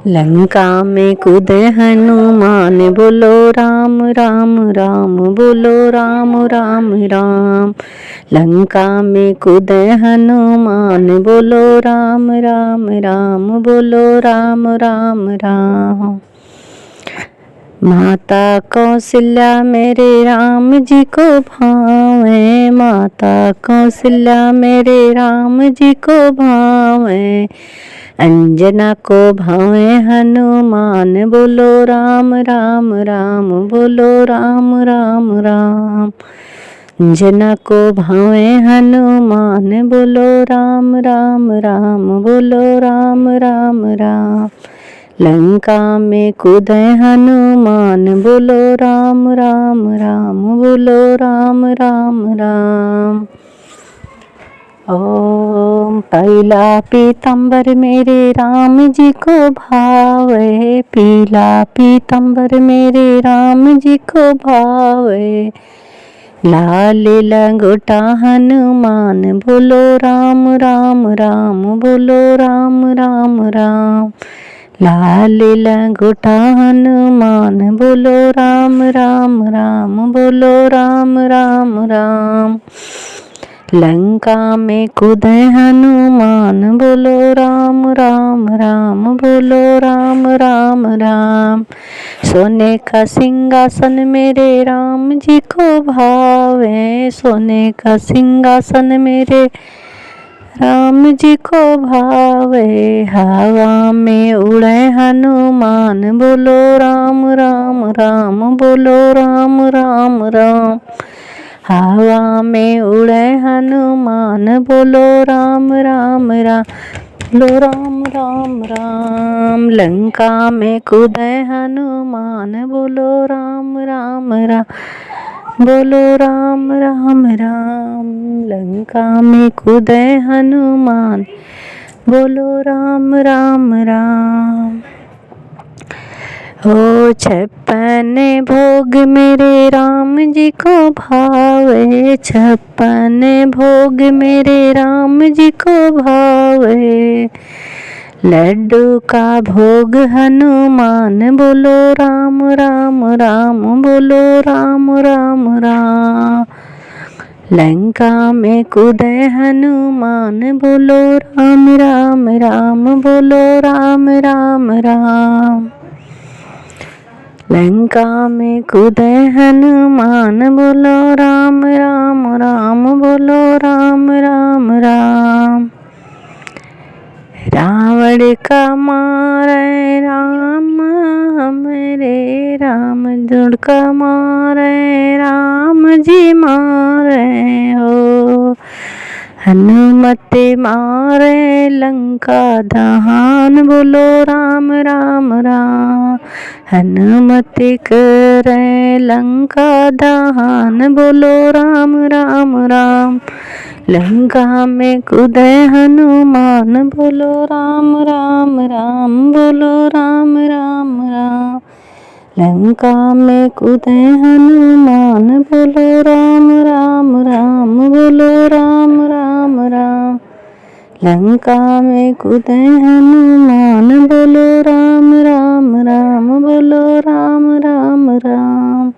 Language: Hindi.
लंका में कूदे हनुमान, बोलो राम राम राम, बोलो राम राम राम। लंका में कूदे हनुमान, बोलो राम राम राम, बोलो राम राम राम। माता कौशल्या मेरे राम जी को भावे, माता कौशल्या मेरे राम जी को भावे। अंजना को भावे हनुमान, बोलो राम राम राम, बोलो राम राम राम। अंजना को भावे हनुमान, बोलो राम राम राम, बोलो राम राम राम। लंका में कूदे हनुमान, बोलो राम राम राम, बोलो राम राम राम। ओम पीला पीतंबर मेरे राम जी को भावे, पीला पीतंबर मेरे राम जी को भावे। लाल लंगोटा हनुमान, बोलो राम राम राम, बोलो राम राम राम। लाल लंगोटा हनुमान, बोलो राम राम राम, बोलो राम राम राम। लंका में कूदे हनुमान, बोलो राम राम राम, बोलो राम राम राम। सोने का सिंहासन मेरे राम जी को भावे, सोने का सिंहासन मेरे राम जी को भावे। हवा में उड़े हनुमान, बोलो राम राम राम, बोलो राम राम राम। हवा में उड़े हनुमान, बोलो राम राम राम, बोलो राम राम राम। लंका में कूदे हनुमान, बोलो राम राम राम, बोलो राम राम राम। लंका में कूदे हनुमान, बोलो राम राम राम। हो 56 भोग मेरे राम जी को भावे, 56 भोग मेरे राम जी को भावे। लड्डू का भोग हनुमान, बोलो राम राम राम, बोलो राम राम राम। लंका में कूदे हनुमान, बोलो राम राम राम, बोलो राम राम राम। लंका में कूदे हनुमान, बोलो राम राम राम, बोलो राम राम राम। रावण का मारे राम, मेरे राम दुड़ का मारे राम जी मारे हो। हनुमत मारे लंका दहन, बोलो राम राम राम। हनुमत करे लंका दहन, बोलो राम राम राम। लंका में कूदे हनुमान, बोलो राम राम राम, बोलो राम राम राम। लंका में कूदे हनुमान, बोलो राम राम राम, बोलो राम राम राम। लंका में कूदे हनुमान, बोलो राम राम राम, बोलो राम राम राम।